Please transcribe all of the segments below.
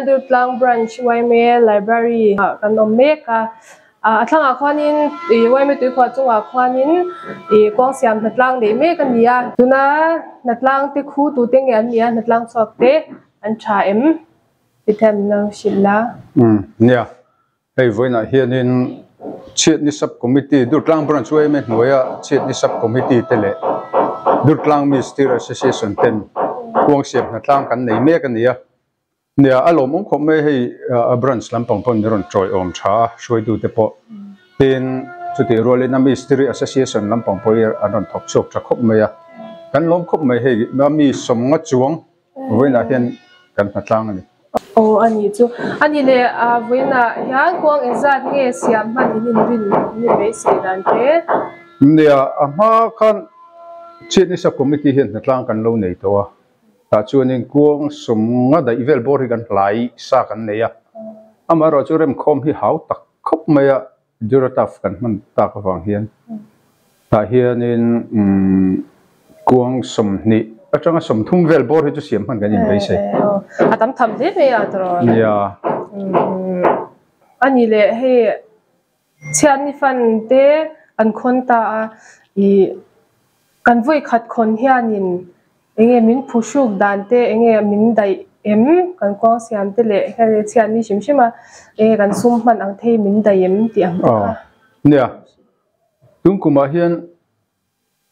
hian Dutlang branch YMA library kan omeka atlanga khwanin YMA tui khwa chunga khwanin kwangsiam natlang dei mek ania tuna natlang te khu tu te nge ania natlang chok te an tha em item nang shilla nia hei voina hianin chiat ni subcommittee Dutlang branch YMA noya chiat ni subcommittee tele Dutlang Minister Association ten kwangsiam natlang kan nei mek ania nia alom ong khom me hei a branch lampang pon ron troi om tha shoi du te po tin chuti rolina Ministry Association lampang poi anon thok chok tha khop me ya kan lom khop me hei mi somnga chuang voina hian kan natlang ani ani chu ani le voina hian kwang ezat nge siam man in rin ni be se dan te nia ama khan chiat ni subcommittee hian natlang kan lo nei to ta chuanin kuang somnga dai vel bor hi kan hlai sa kan neya amaro chu rem khom hi hau tak khop maya jurataf kan man ta ka wang hian ta hianin kuang somni atanga somthum vel bor hi chu siam man kan in bei se atam tham de me ya tro ya ani le he chian ni fan te an khon ta kan voi khat khon hianin enge min phushuk dan te enge min dai em kan kwang siam te le he chian ni shimshima kan sum man ang thei min dai em ti ang ta nia tungkuma hian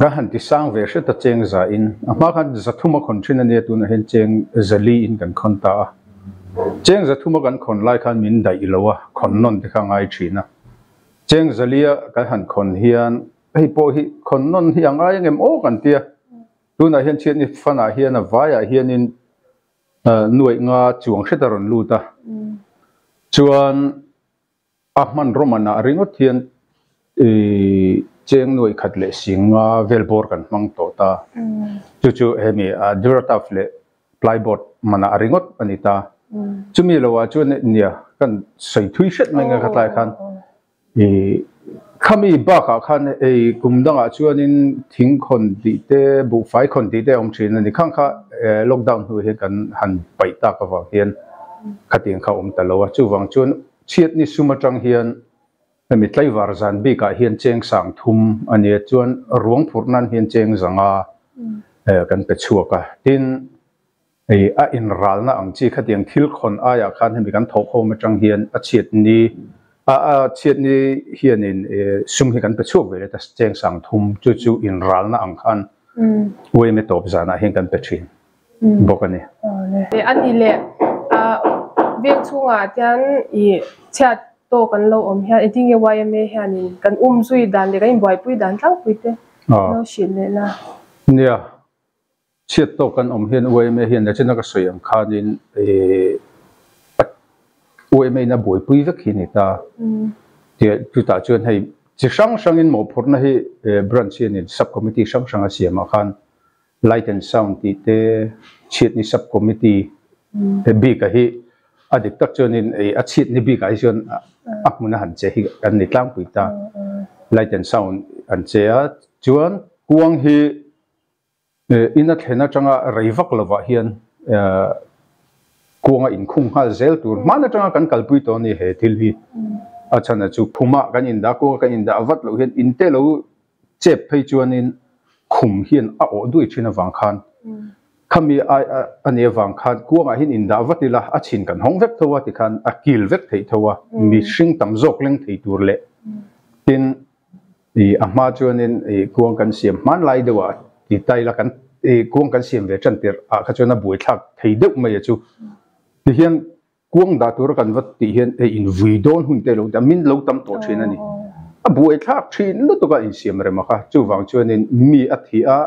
ga han ti sang ve she ta cheng za in ama khan zathuma khon thina ne tu na hen cheng zali in kan khon ta cheng zathuma kan khon lai khan min dai lowa khon non te kha ngai thina cheng zalia kan han khon hian hei po hi khon non hi angai ngem o kan tia tuna hian chiat ni fana hian avaya hianin nuai nga chuang hretaron luta chuan ahman romana ringot hian cheng nuai khat le singa velbor kan mang to ta chu hemi durataf le plyboard mana ringot anita chumi lowa chuan nia kan sei thui shet mai nga khatlai khan khami ba kha khan kumdanga chuanin thing khon ti te bu fai khon ti te om thin ani khang kha lockdown hu he kan han pai ta ka wa hian khating kha om ta lowa chu wang chun chiat ni sumatang hian mi tlai war zan bi ka hian cheng sang thum ani chuan ruang phurnan hian cheng zanga kan pe chuaka tin a in ralna ang chi khating thil khon aya khan hemi kan thok ho ma tang hian a chiat ni chiat ni hianin sum hi kan pe chuak ve ta cheng sang thum chu in ralna ang khan we me top zana hian kan pe thin bokani ani le vek chunga tian chat to kan lo om hian eting e YMA hianin kan zui dan le kan boy pui dan tlang pui te no shin le la nia chat to kan om hian YMA hian na chena ka soyam khanin YMA na boy pui vek hi ni ta ti tu ta chuan hei chi sang in mo phurna hi branch in subcommittee sang a siama khan light and sound ti te chiat ni subcommittee bi ka hi adik tak chuan in a chiat ni bi ka hi chuan akmuna han che hi kan ni tlang pui ta light and sound an che a chuan kuang hi ina thena changa reivak lova hian kuanga in khung hal zel tur mana tanga kan kalpui to ni he thil hi achana chu phuma kan in da ko kan in da avat lo hian inte lo chep phei chuan in khum hian a o dui thina wang khan khami ane wang khan kuanga hin in da vatila a chin kan hong vek thowa ti khan a kil vek thei thowa mi hring tam jok leng thei tur le tin ama chuan in kuang kan siam man lai dewa ti tai la kan kuang kan siam ve chan tir a kha chuan a bui thak thei deuh mai chu ti hian kuang da tur kan vat ti hian in vui don hun te lo da min lo tam to thin ani a bui thak thin lu to ka in siam re ma kha chu wang chuan in mi a thi a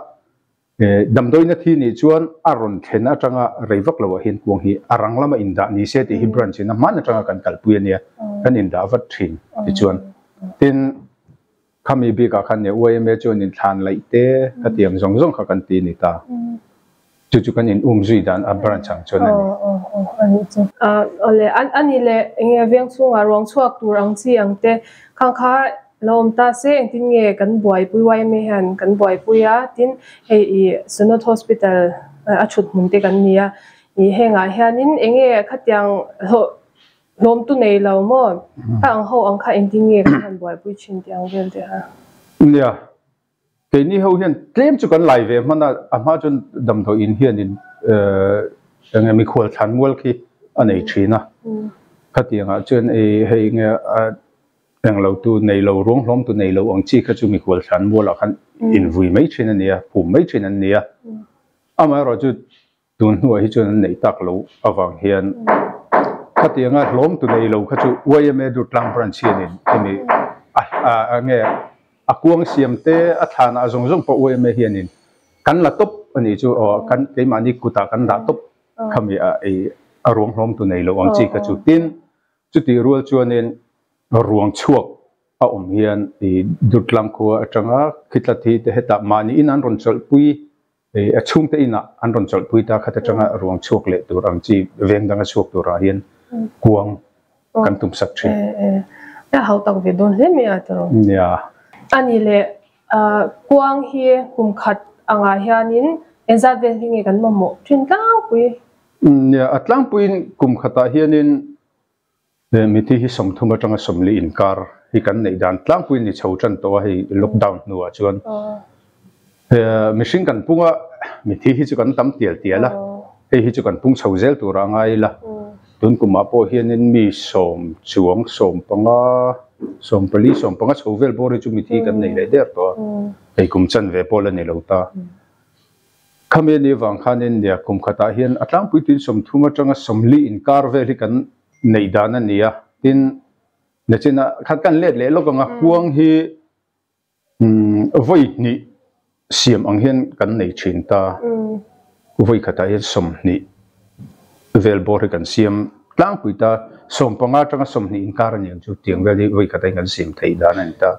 damdoi na thi ni chuan aron thena tanga reivak lo hin kuang hi arang lama in da ni se ti hi branch na man tanga kan kalpui ania kan in da vat thin ti chuan tin khami bi ka khan ne YMA chuan in thlan lai te khatiam zong zong kha kan ti ni ta chu kan in zui dan a branch chang chuan ani chu ole ani le enge veng chunga rong chuak tur ang chi ang te khang kha lom ta se tin nge kan buai pui YMA han kan buai pui a tin hei Sunot hospital a chut mun te kan nia i henga hianin enge khatyang lom tu nei lo mo ka ang ho ang kha ending nge kan boy pui chin tiang vel de ha nia ke ni ho hian tlem chu kan lai ve mana ama chun dam tho in hian in enge mi khol than wal khi anei thina khatianga chen hei nge eng lo tu nei lo rong hlom tu nei lo ang chi kha chu mi khol than wal khan in vui mai thina nia phum mai thina nia ama ro chu tun huwa hi chun nei tak lo awang hian khatianga hlom tu nei lo kha chu wayame du tlang pran chianin emi nge akuang siamte athana azong zong po wayame hianin kan la top ani chu kan keimani kuta kan da top khami a rong hlom tu nei lo ang chi kha chu tin chu ti rual chuanin ruang chuak a hian dutlang khuwa atanga khitlathi te heta mani in an ron chol pui a chung te ina an ron chol pui ta khata tanga ruang chuak le turang chi veng danga chuak tura hian kuang kan tum sak thi ya hau tak ve don le me atro ya ani le kuang hi kum khat anga hianin enza ve hinge kan mo thin tlang pui ya atlang puin kum khata hianin mi thi hi som thuma tanga somli inkar hi kan nei dan tlang puin ni chho chan to hi lockdown nuwa chuan machine kan punga mi thi hi chu kan tam tial tiala hei hi chu kan pung chho zel tura ngai la tun kuma po hianin mi som chuang som panga som pali som panga chhovel bori chu mi thi kan nei le der to hei kum chan ve pol ani lo ta khame ni wang khanin nia kum khata hian atlang pui tin som thuma tanga somli inkar ve hi kan nei dan ania tin nechina khat kan let le lokanga kuang hi voi ni siam ang hian kan nei thin ta voi khata hian som ni vel bor kan siam tlang pui ta som panga tanga som ni inkar ani chu tiang veli voi khata kan sim thei dan an ta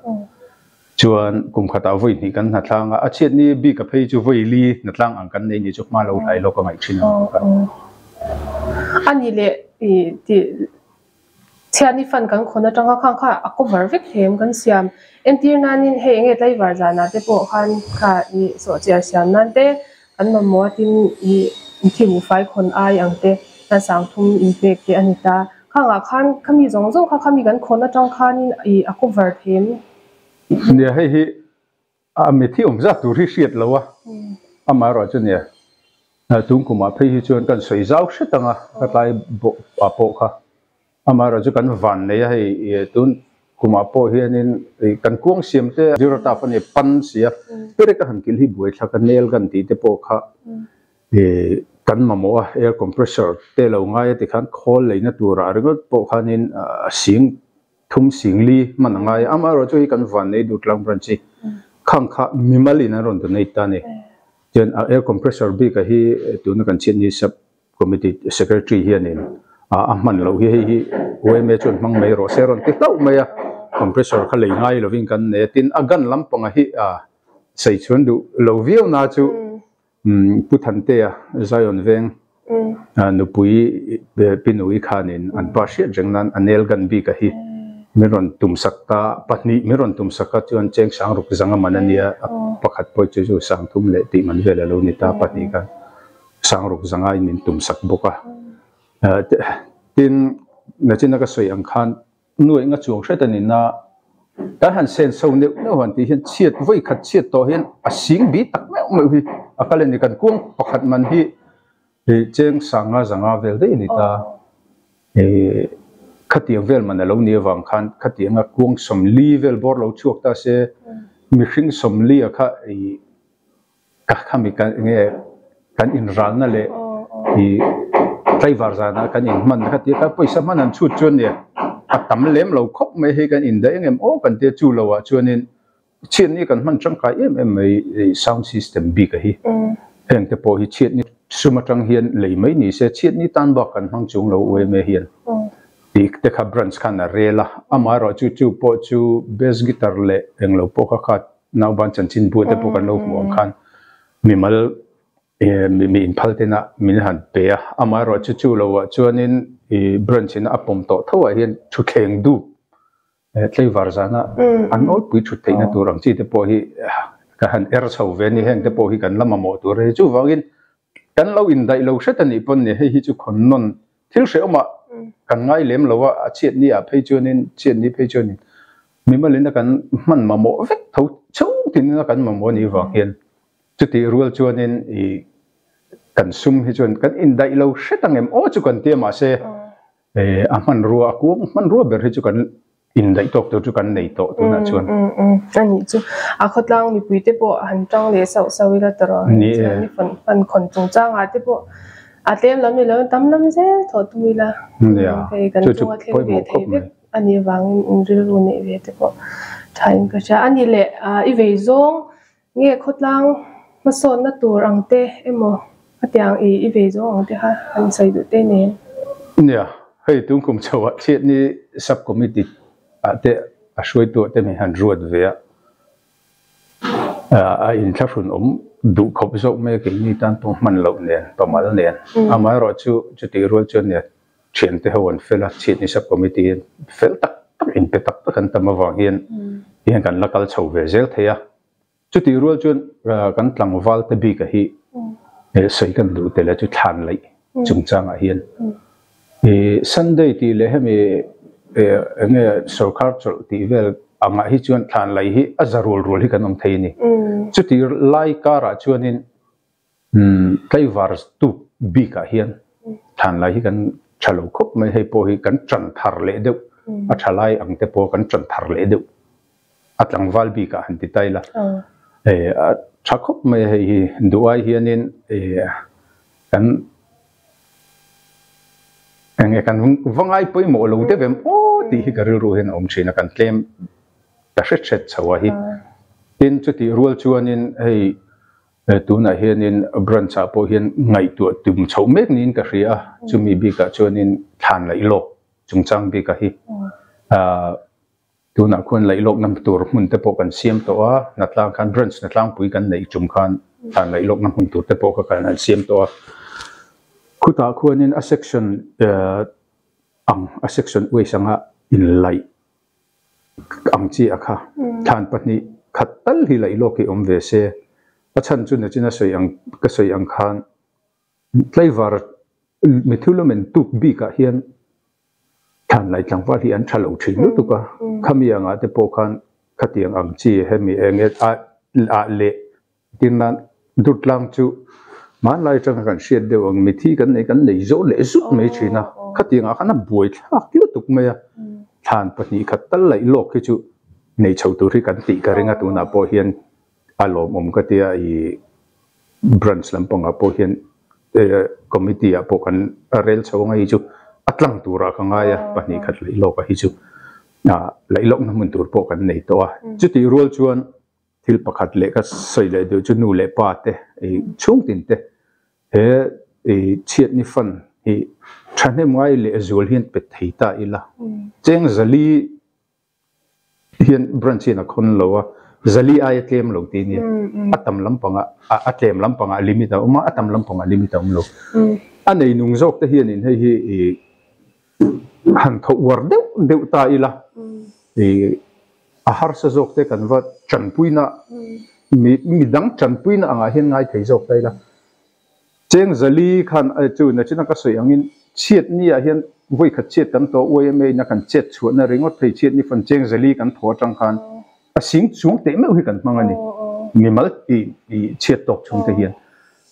chuan kum khata voi ni kan na thlanga a chet ni bi ka phei chu voi li na tlang ang kan nei ni chu ma lo lai lo ka ngai thin ani le ti chiani fan kan khona tanga khang kha a cover vek them kan siam entir nanin he nge tlai war jana te po khan kha i so chia siam nan te kan ma mo tin i thimu fai khon ai ang te na sang thum in pek te anita khanga khan khami zong zong kha khami kan khona tang khanin i a cover them nia hei hi a mi thi za tu ri hriat lowa ama ro chu nia tung kuma phei hi chuan kan soi zau hretanga katlai bo apo kha ama ro chu kan van nei hei tun kuma po hianin kan kuang siam te zero ta fan pan sia pere ka han kil hi buai thla kan nel kan ti te po kha kan mamo air compressor te lo ngai ti khan khol leina tura ringot po khanin sing thum singli manangai ama ro chu hi kan van nei dutlang branchi khang kha mimalina ron to nei ta ni chen air compressor bi ka hi tuna kan chin ni sub committee secretary hianin a man lo hi we me chun mang mai ro seron ti tau mai compressor kha lei ngai lovin kan ne tin agan lampanga hi sei chun du lo view na chu puthante zion veng nupui pinui khanin an pa hriat jengnan anel gan bi ka hi miron tum sakta patni miron tum sakka chuan cheng sang ruk zanga manania pakhat poi chu sang thum le ti man vela lo ni ta patni ka sang ruk zanga in tum sak boka tin nachina ka soi ang khan nuai nga chuang hretani na ta han sen so ne no han ti hian chiat voi khat chiat to hian a sing bi tak me hi akalen ni kan kuang pakhat man hi cheng sanga zanga vel de ni ta khatiang vel man lo ni wang khan khatianga kuang som li vel bor lo chuak ta se mi hring som li a kha ka khami kan nge kan in ral na le driver zana kan in man khati ka poisa man an chut chun ne atam lem lo khop me he kan in da engem o kan te chu lo wa chuanin chin ni kan man chang ka em mai sound system bi ka hi heng te po hi chet ni sumatang hian lei mai ni se chet ni tan ba kan hang chung lo we me hian tik te kha branch khan a rela ama ro chu chu po chu bass guitar le eng lo po kha khat naw ban chan chin bu te po kan lo muang khan mimal mi in phaltena min han pe ama ro chu chu lo wa chuanin branch in apom to thawa hian thu thleng du tlei warzana an ol pui thu theina turang chi te po hi ka han er chho ve ni heng te po hi kan lama mo tur he chu wangin kan lo in dai lo shet ani pon ne hei hi chu khon non thil hre oma kan ngai lem lo a chiat ni a phei chuanin chiat ni phei chuanin mi malin kan man ma mo vek tho chau tin na kan ma mo ni wa hian chu ti rual chuanin I kan sum hi chuan kan in dai lo hret angem o chu kan te ma se a man ruwa ku man ruwa ber hi chu kan in dai tok to chu kan nei to tu na chuan ani chu a khotlang mi puite po han tang le sau sau ila taro ni fan khon chung chang a te po a tlem lam ni lo tam lam se tho tu ila ke kan chu a thlem ve thei ve ani wang in ril ru ne ve te po thain ka cha ani le I ve zong nge khotlang ma son na tur ang te emo atiang I ve zong ang te ha an sai du te ne nia hei tung kum chawa chiat ni subcommittee ate a shroi tu te me han ruat ve a in thlafun du khop zok me ke ni tan tu man lo nen pamal nen amai ro chu ti rol chu ne thian te hon fela chiat ni subcommittee fel tak tak in pe tak kan tam awang hian kan lakal chho ve zel theya chu ti rol chu kan tlang wal te bi ka hi sei kan du te la chu than lai chung chang a hian Sunday ti le hemi nge sarkar chol ti vel anga hi chuan than lai hi azarul rul hi kanom theini chu ti lai kara chuanin tlaivar tu bi ka hian than lai hi kan chalo khop mai hei po hi kan chan thar le deu a thalai ang te po kan chan thar le deu atlang wal bi ka han ti taila a thakop mai hei duai hianin kan nge kan vangai poi mo lo te vem o ti hi garil ru hen om china kan claim ta chet chawa hi tin chu ti rual chuanin hei tuna hianin branch a po hian ngai tu tum chho mek nin ka ria chumi bi ka chuanin than lai lok chungchang bi ka hi tuna khon lai lok nam tur mun te po kan siam to a natlang kan branch natlang pui kan nei chum khan than lai lok nam mun tur te po ka kan siam to a kuta khuanin a section a section we sanga in lai ang chi akha than patni khatal hi lai loki om ve se a chan chu na china soi ang khan flavor methylamin tuk bi ka hian than lai tlangwa hi an thalo thin lu tuka khami anga te po khan khatiang ang chi hemi enge a le tinna dutlang chu man lai chang kan shiat de ang mithi kan nei zo le zut me china khatinga khana boi thak ki tuk me than pani khatal lai lok ki chu nei chho tu ri kan ti ka ringa tu na po hian alom ka tia I branch lampanga po hian committee a po kan rel chho ngai chu atlang tura ka nga ya pani khat lai lok hi chu lai lok na mun tur po kan nei to a chu ti rol chuan thil pakhat le ka soi le de chu nu le pa te chung tin te he chiat ni fan hi thane mai le azul hian pe theita ila cheng zali hian branch na khon lowa zali ai tlem lo ti ni atam lampanga atlem lampanga limit a uma atam lampanga limit a lo anei nung jok te hian in hei hi han tho war deu ta ila a har sa jok te kan va chan puina mi dang chan puina anga hian ngai thei jok tai la cheng zali khan chu na china ka soi angin chiat ni a hian voi khat chiat kan to OMA na kan chet chu na ringot thei chiat ni fan cheng zali kan tho tang khan a sing chung te me hi kan mangani mi mal I chiat tok chung te hian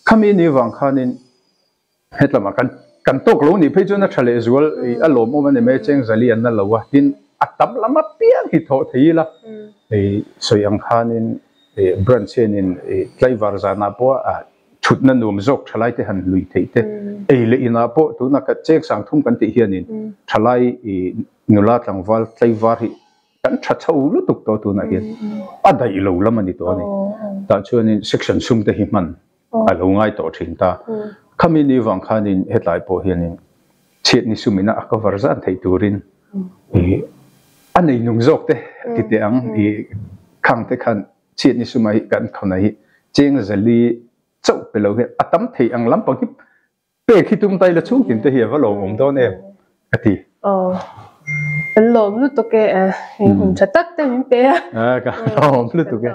khami ni wang khanin hetlama kan tok lo ni phei chu na thale zual alom o mane me cheng zali an na lawa tin atam lama piang hi tho theila soi ang khanin branch in flavor zana po chut na num jok thalai te han lui theite le ina po tu na ka chek sang thum kan ti hianin thalai nula tlangwal flavor hi kan tha chau lu tuk to tu na hian adai lo lamani to ni ta chuanin section sum te hi man alo ngai to thin ta khami ni wang khanin hetlai po hianin chet ni sumina akavar zan thei turin anei nung jok te ti te ang khang te khan chet ni sumai kan khonai cheng zali chau pelo he atam thei ang lam pang pe khi tum tai la chung tin te hi va lo om do ne ati lom lu to ke hum chatak te min pe ka lom lu to ke